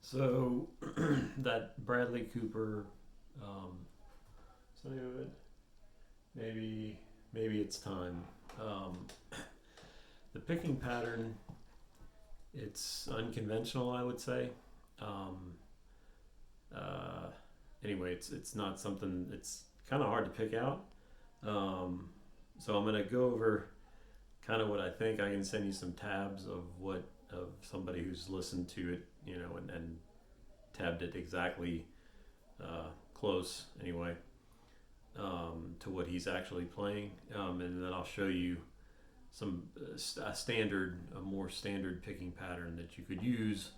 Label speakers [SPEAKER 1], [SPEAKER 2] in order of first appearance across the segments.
[SPEAKER 1] So that Bradley Cooper, something of it. Maybe it's time. Um, the picking pattern, it's unconventional, I would say. Um, uh, anyway, it's not something. It's kind of hard to pick out. Um, so I'm gonna go over kind of what I think. I can send you some tabs of somebody who's listened to it, and tabbed it exactly close anyway to what he's actually playing, and then I'll show you some a more standard picking pattern that you could use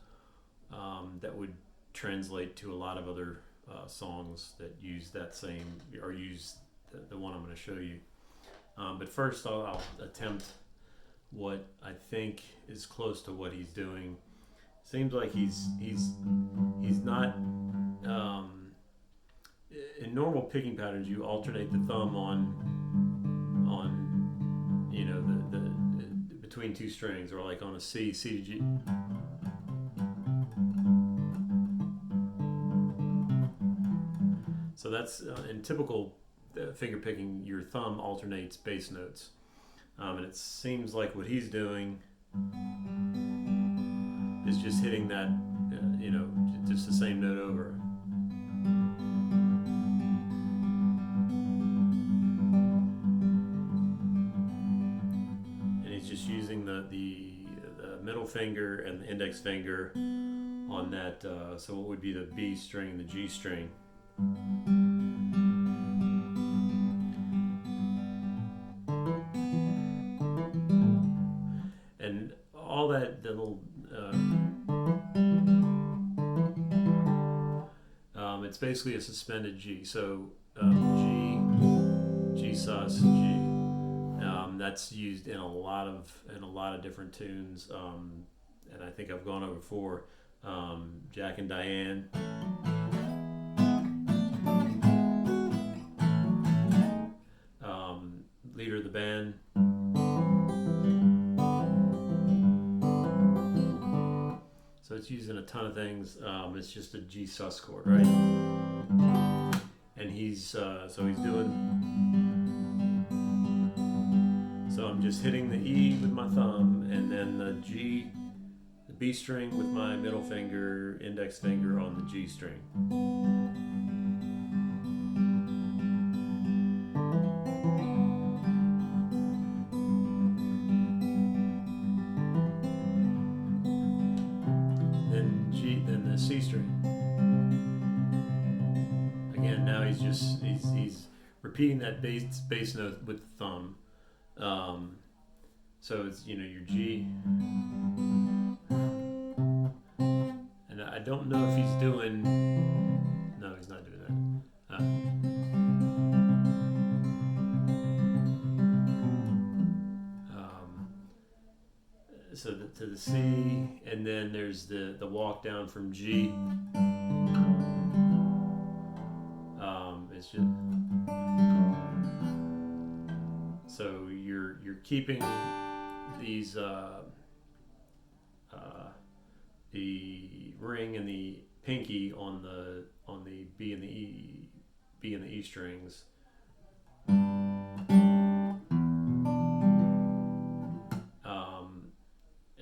[SPEAKER 1] that would translate to a lot of other songs that use that same or use the one I'm going to show you. But first, I'll attempt what I think is close to what he's doing. Seems like he's not. In normal picking patterns, you alternate the thumb on the between two strings, or like on a C to G. So that's in typical finger picking, your thumb alternates bass notes, and it seems like what he's doing is just hitting that, just the same note over. And he's just using the middle finger and the index finger on that. So what would be the B string and the G string? And all that little. It's basically a suspended G. So G, sus, G. That's used in a lot of different tunes, and I think I've gone over before. Jack and Diane. Leader of the band. So it's used in a ton of things. It's just a G sus chord, right? And he's doing. So I'm just hitting the E with my thumb, and then the B string with my middle finger, index finger on the G string. Then the C string. Again, now he's repeating that bass note with the thumb. So it's your G, and I don't know if he's doing. No, he's not doing that. So to the C, and then there's the walk down from G. It's just so you're keeping these the ring and the pinky on the B and the E strings.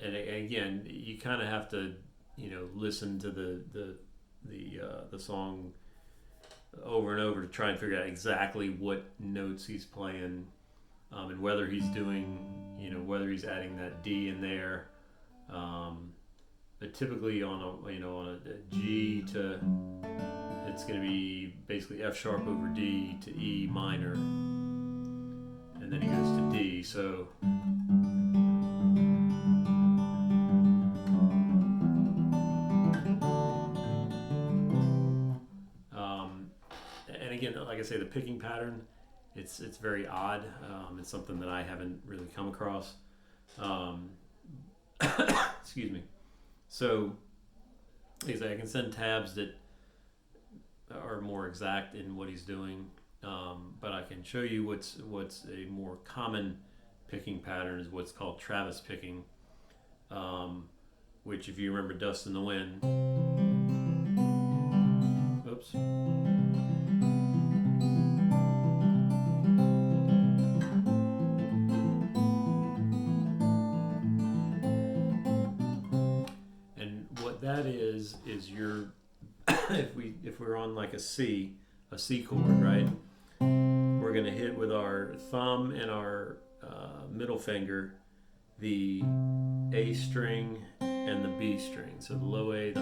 [SPEAKER 1] And again, you kind of have to, listen to the song over and over to try and figure out exactly what notes he's playing, and whether he's doing, whether he's adding that D in there. But typically on a G to, it's going to be basically F sharp over D to E minor, and then he goes to D. So. And again, like I say, the picking pattern, it's very odd. It's something that I haven't really come across. Excuse me. So, like I say, I can send tabs that are more exact in what he's doing, but I can show you what's a more common picking pattern is what's called Travis picking, which, if you remember Dust in the Wind. that is your if we're on like a C chord, right? We're gonna hit with our thumb and our middle finger the A string and the B string. So the low A,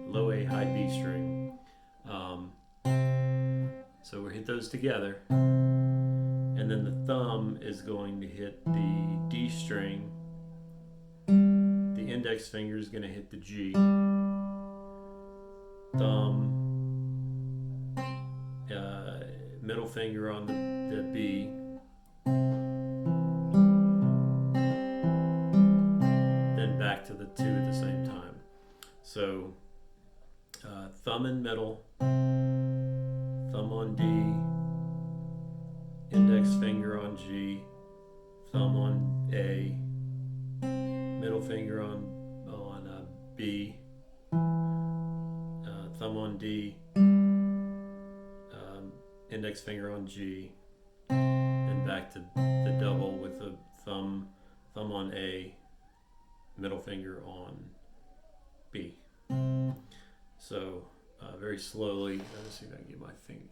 [SPEAKER 1] low A, high B string. So we hit those together, and then the thumb is going to hit the D string. The index finger is going to hit the G. Thumb, middle finger on the B. Then back to the 2 at the same time. So thumb in middle, thumb on D, index finger on G, thumb on A, middle finger on B, thumb on D, index finger on G, and back to the double with the thumb on A, middle finger on B. So very slowly, let's see if I can get my finger.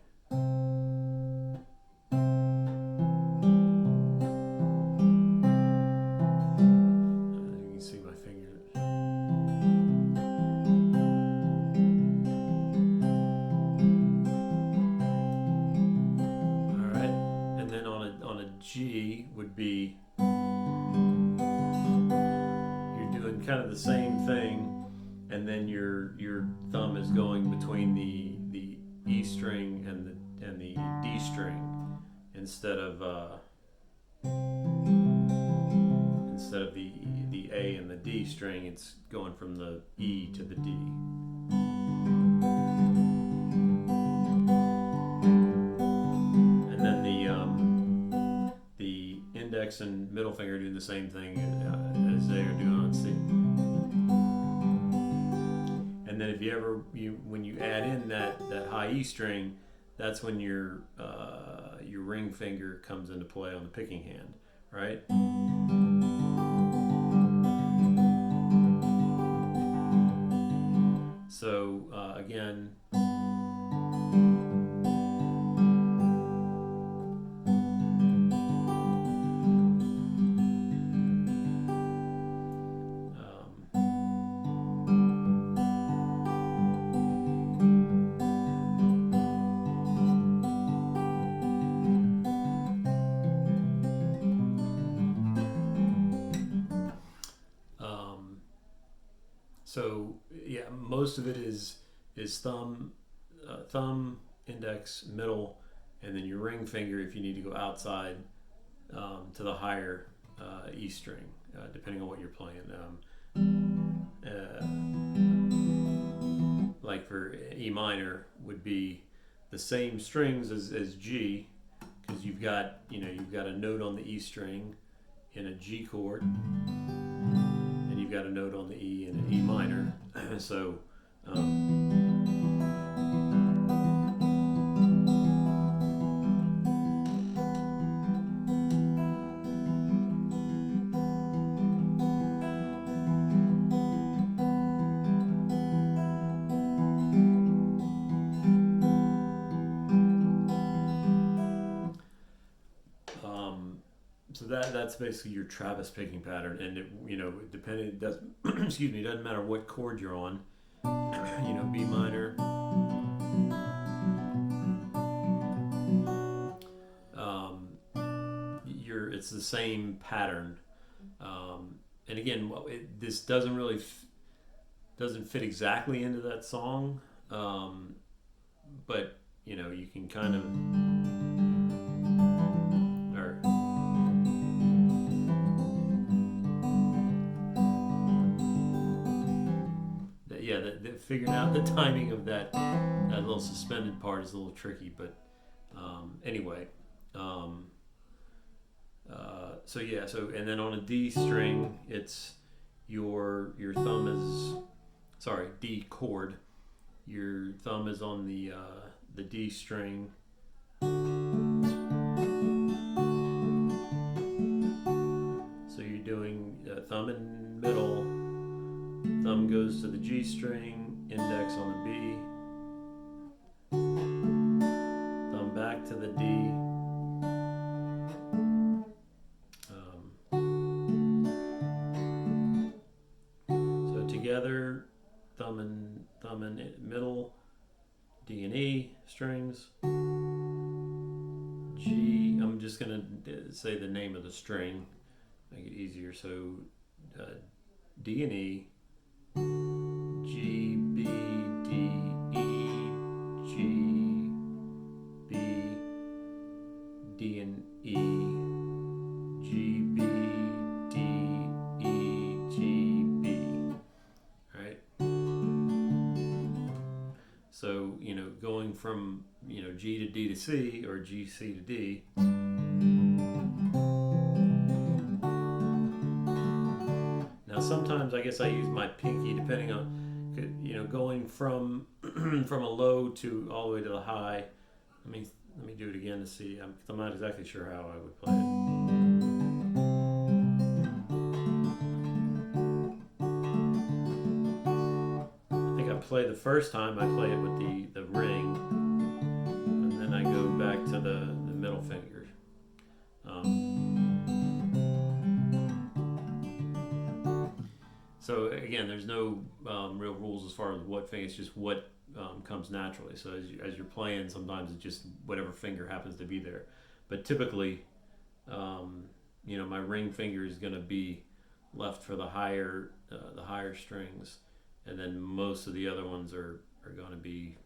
[SPEAKER 1] You can see my finger. All right, and then on a G would be you're doing kind of the same thing. And then your thumb is going between the E string and the D string instead of the A and the D string. It's going from the E to the D. And then the index and middle finger do the same thing as they are doing on C. And then if when you add in that high E string, that's when your ring finger comes into play on the picking hand, right? So again, so yeah, most of it is thumb, index, middle, and then your ring finger if you need to go outside to the higher E string, depending on what you're playing. Like for E minor would be the same strings as G, because you've got a note on the E string in a G chord. You've got a note on the E and an E minor. So that's basically your Travis picking pattern, and it doesn't excuse me, it doesn't matter what chord you're on. B minor, it's the same pattern, and again, this doesn't really doesn't fit exactly into that song, but you can kind of. Figuring out the timing of that little suspended part is a little tricky, but anyway. So and then on a D string, it's your thumb is D chord. Your thumb is on the D string. So you're doing thumb in middle, thumb goes to the G string, index on the B, thumb back to the D. So together, thumb and middle, D and E strings. G, I'm just going to say the name of the string, make it easier. So D and E, G, B, D, E, G, B, D and E, G, B, D, E, G, B. All right. So, going from, G to D to C, or G, C to D. Now sometimes I guess I use my pinky depending on, going from from a low to all the way to the high. Let me do it again to see. I'm not exactly sure how I would play it. I think I play the first time, I play it with the ring, and then I go back to the middle finger. So again, there's no real rules as far as what finger. It's just what comes naturally. So as you're playing, sometimes it's just whatever finger happens to be there. But typically, my ring finger is going to be left for the higher strings, and then most of the other ones are going to be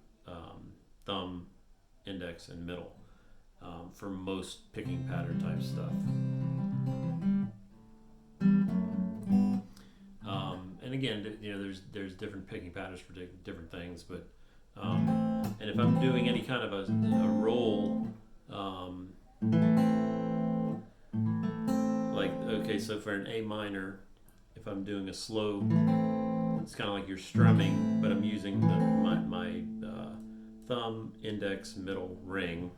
[SPEAKER 1] thumb, index, and middle for most picking pattern type stuff. And again, there's different picking patterns for different things, but and if I'm doing any kind of a roll, like, okay, so for an A minor, if I'm doing a slow, it's kind of like you're strumming, but I'm using my thumb, index, middle, ring.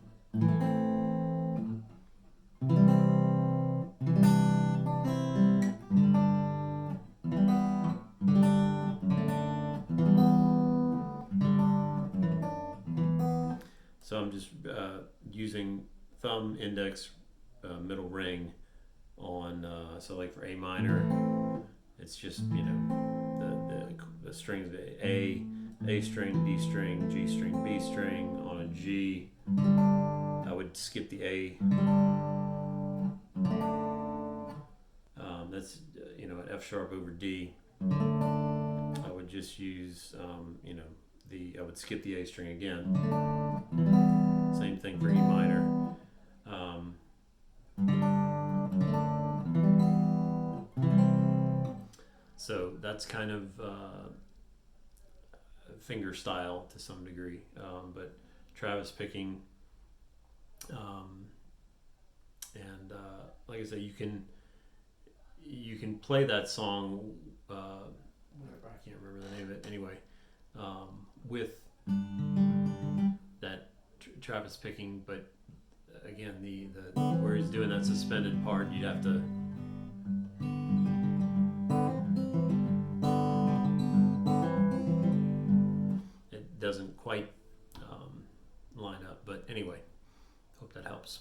[SPEAKER 1] So I'm just using thumb, index, middle, ring on, so like for A minor, it's just, the strings, A string, D string, G string, B string. On a G, I would skip the A. That's, an F sharp over D. I would just use, I would skip the A string again. Same thing for E minor. So that's kind of finger style to some degree, but Travis picking, and like I said, you can play that song. Whatever, I can't remember the name of it anyway. With that Travis picking, but again, the where he's doing that suspended part, you'd have to. It doesn't quite line up, but anyway, hope that helps.